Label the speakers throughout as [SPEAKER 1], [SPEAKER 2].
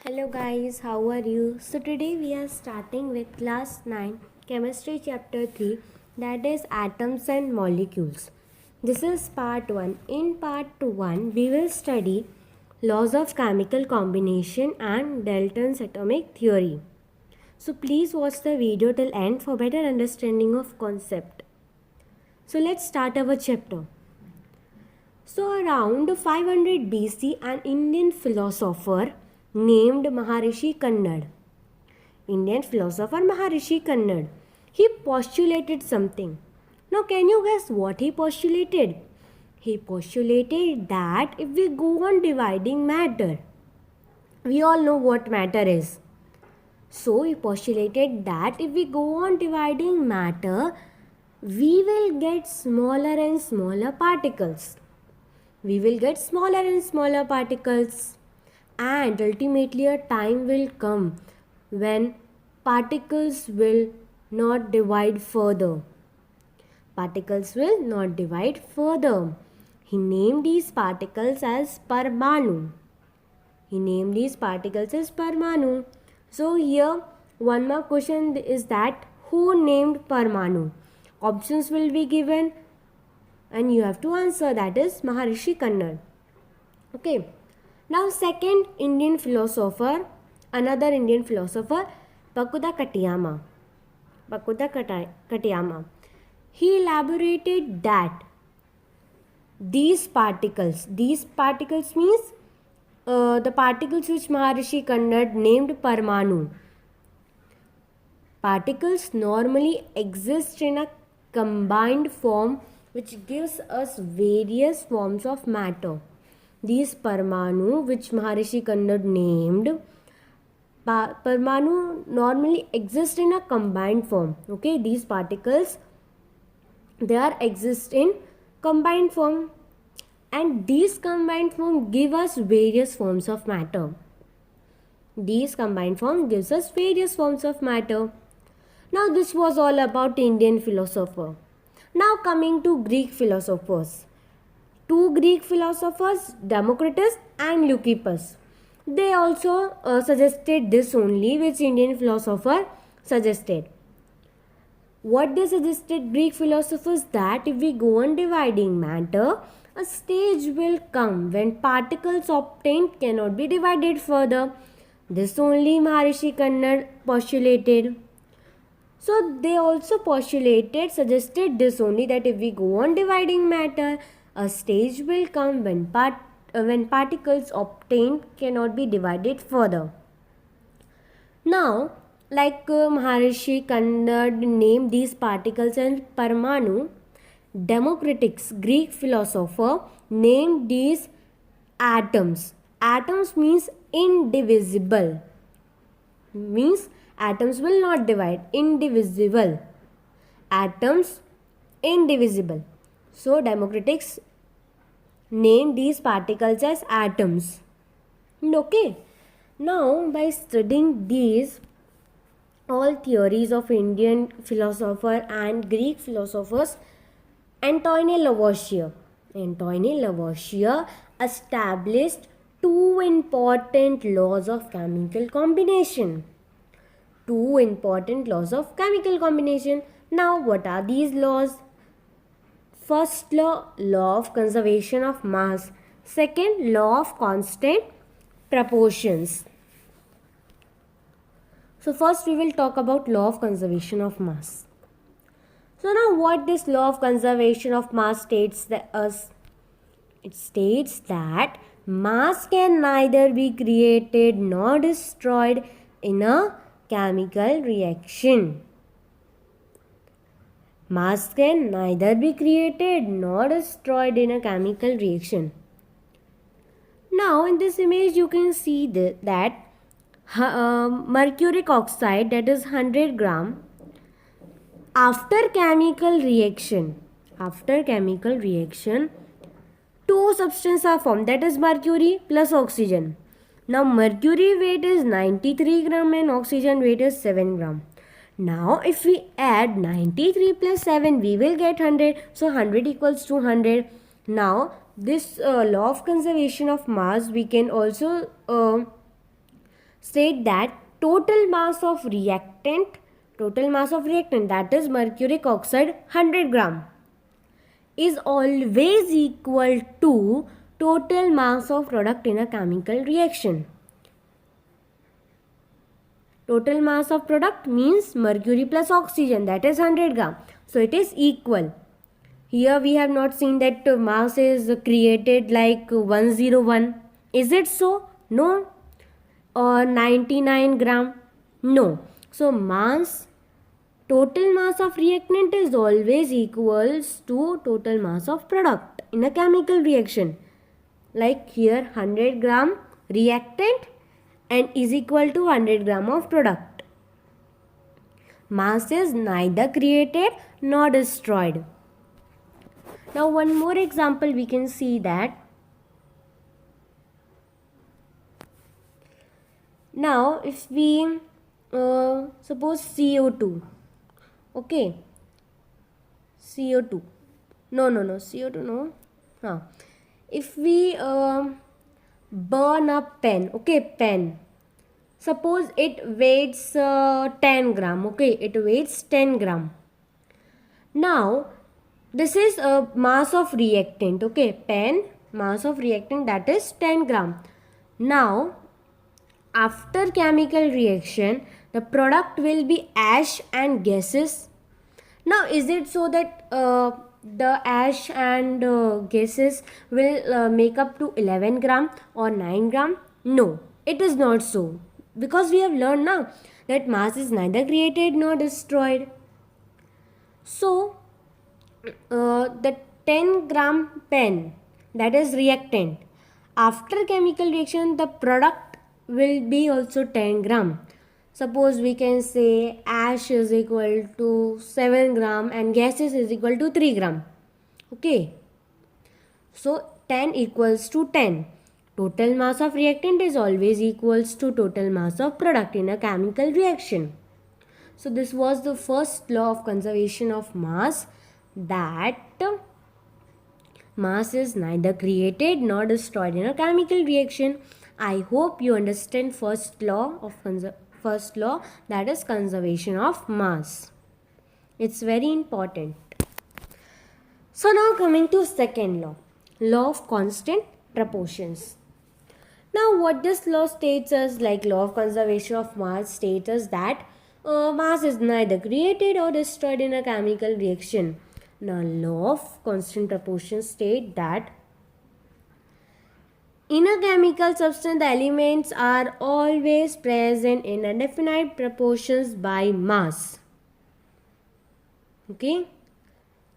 [SPEAKER 1] Hello guys, how are you? So today we are starting with class 9 chemistry chapter 3, that is atoms and molecules. This is part 1. In part 1 we will study laws of chemical combination and Dalton's atomic theory. So please watch the video till end for better understanding of concept. So let's start our chapter. So around 500 BC, an Indian philosopher named Maharishi Kannad. Indian philosopher Maharishi Kannad. He postulated something. Now can you guess what he postulated? He postulated that if we go on dividing matter, we all know what matter is. So he postulated that if we go on dividing matter, we will get smaller and smaller particles. We will get smaller and smaller particles, and ultimately a time will come when particles will not divide further. Particles will not divide further. He named these particles as Parmanu. So here one more question is that who named Parmanu? Options will be given and you have to answer, that is Maharishi Kannad. Okay. Now second Indian philosopher, another Indian philosopher, Pakuda Katayama. He elaborated that these particles means the particles which Maharishi Kannad named Parmanu. Particles normally exist in a combined form which gives us various forms of matter. These Parmanu which Maharishi Kannad named, Parmanu normally exist in a combined form. Okay, these particles, they are exist in combined form, and these combined form give us various forms of matter. These combined form gives us various forms of matter. Now this was all about Indian philosopher. Now coming to Greek philosophers. Two Greek philosophers, Democritus and Leucippus. They also suggested this only which Indian philosopher suggested. What they suggested, Greek philosophers, that if we go on dividing matter, a stage will come when particles obtained cannot be divided further. This only Maharishi Kannad postulated. So they also suggested this only, that if we go on dividing matter, a stage will come when particles obtained cannot be divided further. Now, like Maharishi Kannad named these particles as Parmanu, Democritus, Greek philosopher, named these atoms. Atoms means indivisible. Means atoms will not divide. Indivisible. Atoms indivisible. So Democritus named these particles as atoms. Okay. Now by studying these all theories of Indian philosopher and Greek philosophers, Antoine Lavoisier established two important laws of chemical combination. Now what are these laws? First law of conservation of mass. Second, law of constant proportions. So first we will talk about law of conservation of mass. So now what this law of conservation of mass states us? It states that mass can neither be created nor destroyed in a chemical reaction. Mass can neither be created nor destroyed in a chemical reaction. Now in this image you can see that mercuric oxide, that is 100 gram, after chemical reaction, two substances are formed, that is mercury plus oxygen. Now mercury weight is 93 gram and oxygen weight is 7 gram. Now if we add 93 plus 7, we will get 100. So 100 equals to 100. Now this law of conservation of mass we can also state that total mass of reactant, that is mercuric oxide 100 gram, is always equal to total mass of product in a chemical reaction. Total mass of product means mercury plus oxygen, that is 100 gram. So it is equal. Here we have not seen that mass is created like 101. Is it so? No. Or 99 gram? No. So total mass of reactant is always equals to total mass of product in a chemical reaction. Like here 100 gram reactant and is equal to 100 gram of product. Mass is neither created nor destroyed. Now one more example we can see that. Now if we suppose CO2. Okay. CO2. No. CO2 no. If we burn a pen. Okay, pen. Suppose it weighs 10 gram. Okay, it weighs 10 gram. Now, this is a mass of reactant. Okay, pen, mass of reactant, that is 10 gram. Now, after chemical reaction, the product will be ash and gases. Now, is it so that the ash and gases will make up to 11 gram or 9 gram? No, it is not so. Because we have learned now that mass is neither created nor destroyed. So, the 10 gram pen, that is reactant. After chemical reaction, the product will be also 10 gram. Suppose we can say ash is equal to 7 gram and gases is equal to 3 gram. Okay. So 10 equals to 10. Total mass of reactant is always equals to total mass of product in a chemical reaction. So this was the first law of conservation of mass, that mass is neither created nor destroyed in a chemical reaction. I hope you understand first law, that is conservation of mass. It's very important. So now coming to second law of constant proportions. Now what this law states us, like law of conservation of mass states us that mass is neither created or destroyed in a chemical reaction. Now law of constant proportions state that in a chemical substance, the elements are always present in a definite proportions by mass. Okay.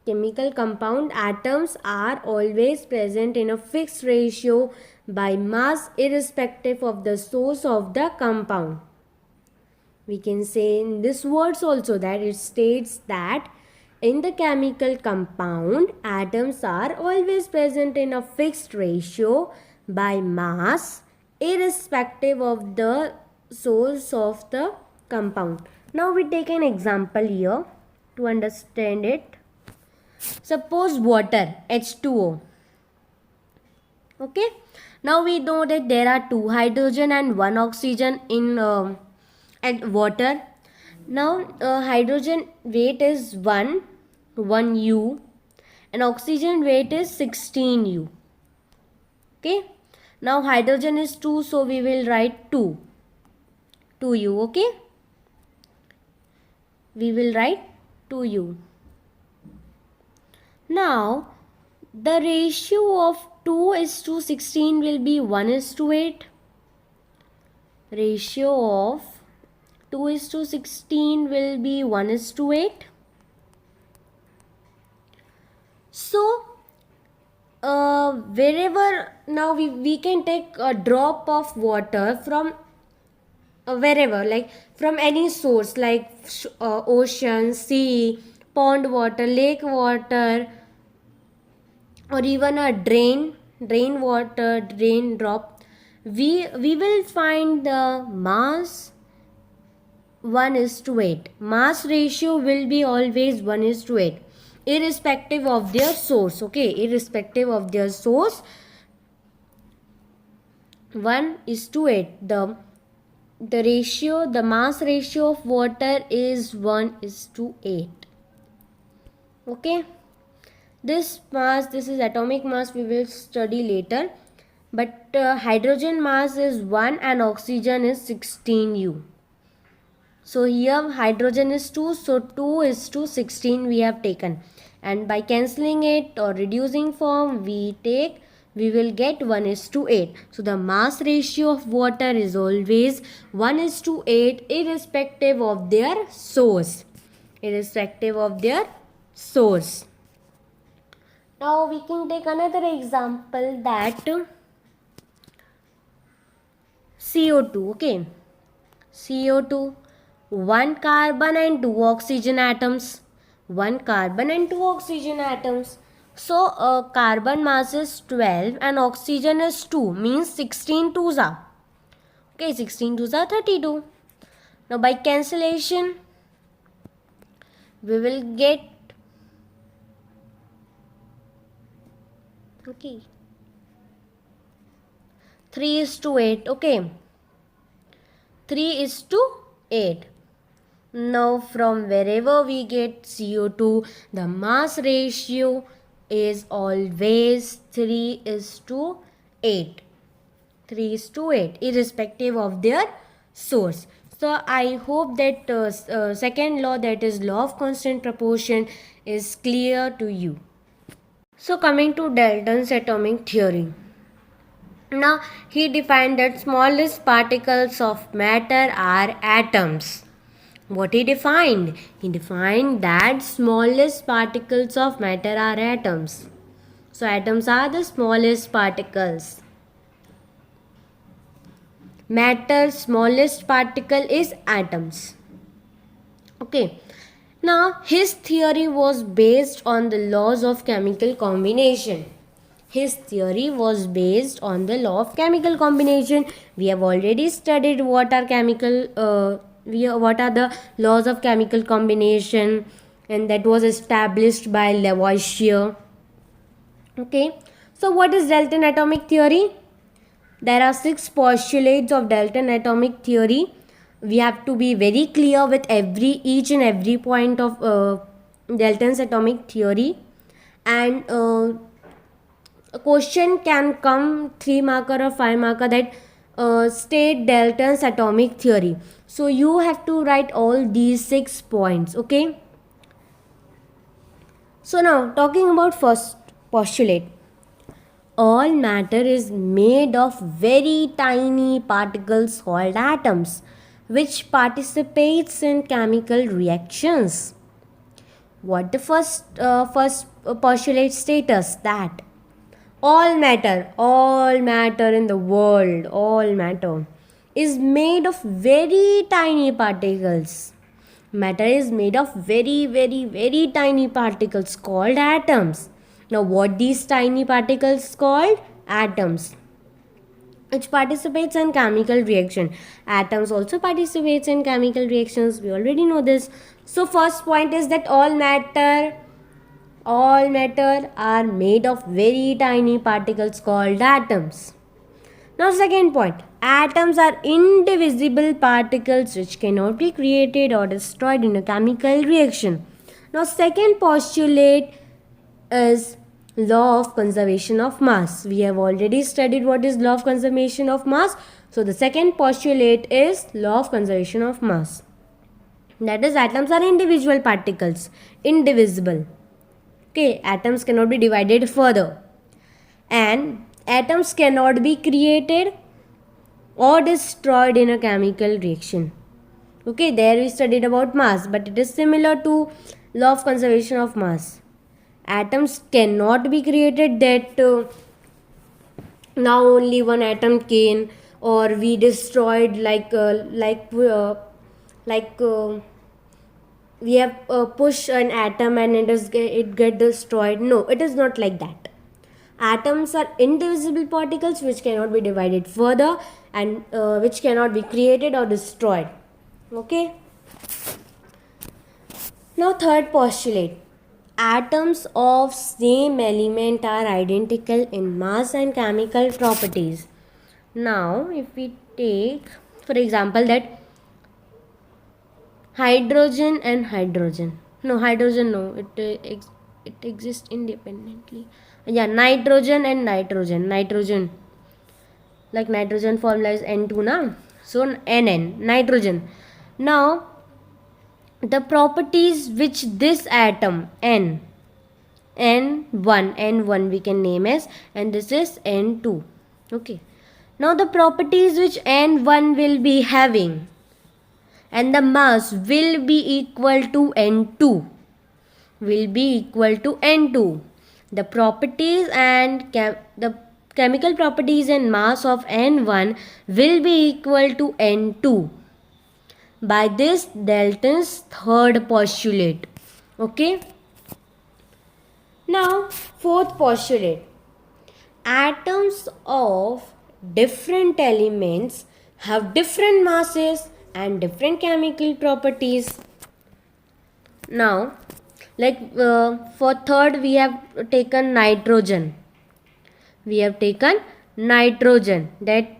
[SPEAKER 1] Chemical compound atoms are always present in a fixed ratio by mass irrespective of the source of the compound. We can say in this words also that it states that in the chemical compound, atoms are always present in a fixed ratio by mass irrespective of the source of the compound. Now we take an example here to understand it. Suppose water, H2O. Okay. Now we know that there are 2 hydrogen and 1 oxygen in water. Now hydrogen weight is 1 U and oxygen weight is 16 U. Okay. Now hydrogen is 2, so we will write 2 U. Okay. We will write 2 U. Now the ratio of 2:16 will be 1:8. Ratio of 2:16 will be 1:8. So wherever, now we can take a drop of water from wherever, like from any source, like ocean, sea, pond water, lake water, or even a drain water, drain drop. We will find the mass 1:8. Mass ratio will be always 1:8. Irrespective of their source. Okay, irrespective of their source, 1:8. the mass ratio of water is 1:8. Okay, this is atomic mass, we will study later, but hydrogen mass is 1 and oxygen is 16U. So here hydrogen is 2, so 2:16 we have taken, and by cancelling it or reducing form we will get 1:8. So the mass ratio of water is always 1:8 irrespective of their source. Now we can take another example, that CO2. Okay, CO2, 1 carbon and 2 oxygen atoms. 1 carbon and 2 oxygen atoms. So carbon mass is 12 and oxygen is 2, means 16 twos are. Okay, 16 twos are 32. Now by cancellation we will get, okay, 3:8. Okay, 3:8. Now from wherever we get CO2, the mass ratio is always 3:8. 3:8 irrespective of their source. So I hope that second law, that is law of constant proportion, is clear to you. So coming to Dalton's atomic theory. Now he defined that smallest particles of matter are atoms. What he defined? He defined that smallest particles of matter are atoms. So atoms are the smallest particles. Matter's smallest particle is atoms. Okay. Now his theory was based on the laws of chemical combination. We have already studied what are the laws of chemical combination, and that was established by Lavoisier. Okay, so what is Dalton atomic theory? There are 6 postulates of Dalton atomic theory. We have to be very clear with each and every point of Dalton's atomic theory, and a question can come 3 marker or 5 marker, that state Dalton's atomic theory. So you have to write all these 6 points. Okay, so now talking about first postulate, all matter is made of very tiny particles called atoms, which participates in chemical reactions. What the first postulate status? That all matter in the world, all matter is made of very tiny particles. Matter is made of very, very, very tiny particles called atoms. Now what these tiny particles called? Atoms, which participates in chemical reaction. Atoms also participates in chemical reactions. We already know this. So first point is that all matter are made of very tiny particles called atoms. Now second point, atoms are indivisible particles which cannot be created or destroyed in a chemical reaction. Now second postulate is law of conservation of mass. We have already studied what is law of conservation of mass. So the second postulate is law of conservation of mass. That is, atoms are individual particles, indivisible. Okay, atoms cannot be divided further, and atoms cannot be created or destroyed in a chemical reaction. Okay, there we studied about mass, but it is similar to law of conservation of mass. Atoms cannot be created, that now only one atom can, or we destroyed we have pushed an atom and it get destroyed. No, it is not like that. Atoms are indivisible particles which cannot be divided further, and which cannot be created or destroyed. Okay. Now third postulate, atoms of same element are identical in mass and chemical properties. Now if we take For example, that hydrogen and hydrogen. No, hydrogen no. It exists independently. Yeah, nitrogen and nitrogen. Nitrogen. Like nitrogen formula is N2 na. So NN, nitrogen. Now the properties which this atom N1 we can name as, and this is N2. Okay. Now the properties which N1 will be having and the mass will be equal to N2. Will be equal to N2. The properties and the chemical properties and mass of N1 will be equal to N2 by this Dalton's third postulate. Okay. Now, fourth postulate. Atoms of different elements have different masses and different chemical properties. Now, like for third, we have taken nitrogen. We have taken nitrogen, that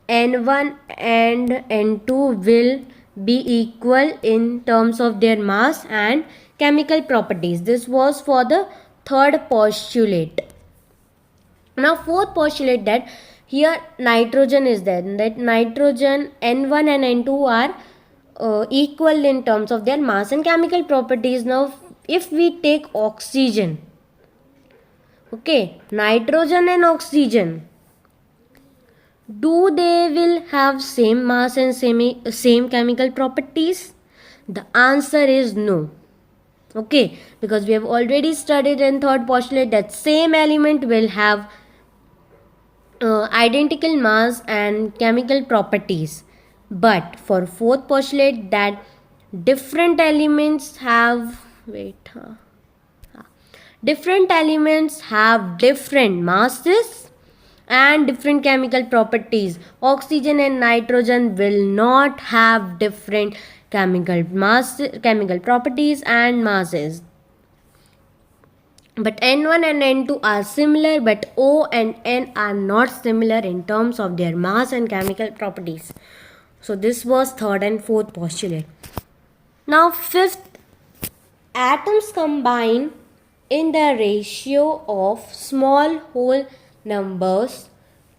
[SPEAKER 1] N1 and N2 will be equal in terms of their mass and chemical properties. This was for the third postulate. Now fourth postulate, that here nitrogen is there, that nitrogen N1 and N2 are equal in terms of their mass and chemical properties. Now if we take oxygen, okay, nitrogen and oxygen, do they will have same mass and same chemical properties? The answer is no. Okay, because we have already studied in third postulate that same element will have identical mass and chemical properties. But for fourth postulate, that different elements have different elements have different masses and different chemical properties. Oxygen and nitrogen will not have different chemical properties and masses. But N1 and N2 are similar, but O and N are not similar in terms of their mass and chemical properties. So this was third and fourth postulate. Now fifth, atoms combine in the ratio of small whole numbers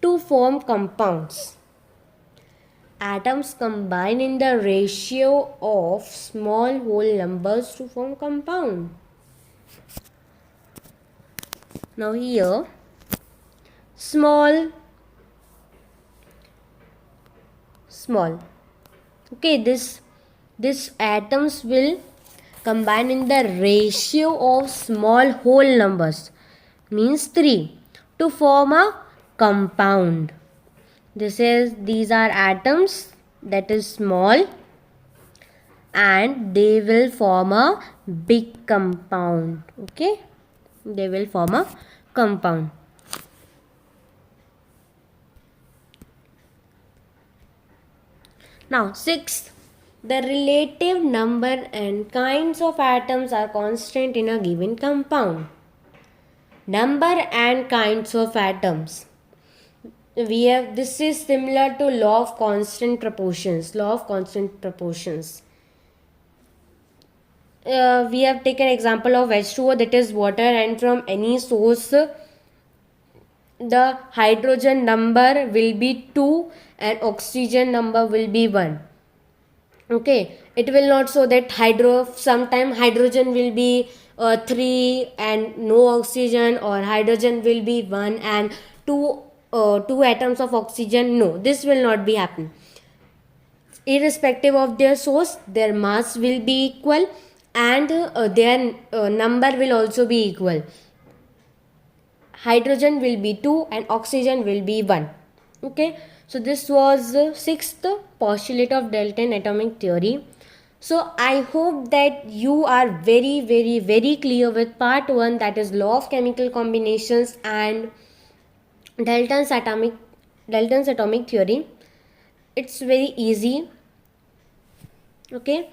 [SPEAKER 1] to form compounds. Atoms combine in the ratio of small whole numbers to form compound. Now here small, okay, this atoms will combine in the ratio of small whole numbers, means 3, to form a compound. These are atoms that is small and they will form a big compound. Okay, they will form a compound. Now sixth, the relative number and kinds of atoms are constant in a given compound. Number and kinds of atoms. This is similar to law of constant proportions. We have taken example of H2O, that is water, and from any source the hydrogen number will be 2 and oxygen number will be 1. Okay, it will not so that sometime hydrogen will be 3 and no oxygen, or hydrogen will be 1 and 2 atoms of oxygen. No, this will not be happen. Irrespective of their source, their mass will be equal and their number will also be equal. Hydrogen will be 2 and oxygen will be 1. Okay, so this was sixth postulate of Dalton atomic theory. So I hope that you are very, very, very clear with part 1, that is law of chemical combinations and Dalton's atomic theory. It's very easy. Okay,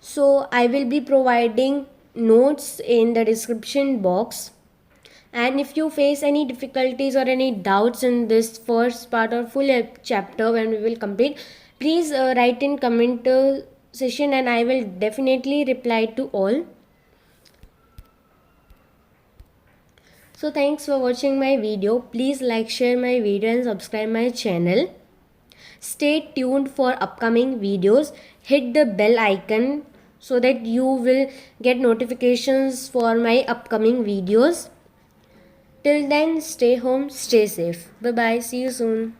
[SPEAKER 1] so I will be providing notes in the description box, and if you face any difficulties or any doubts in this first part or full chapter when we will complete, Please write in comment session and I will definitely reply to all. So thanks for watching my video. Please like, share my video and subscribe my channel. Stay tuned for upcoming videos. Hit the bell icon so that you will get notifications for my upcoming videos. Till then, stay home, stay safe. Bye bye. See you soon.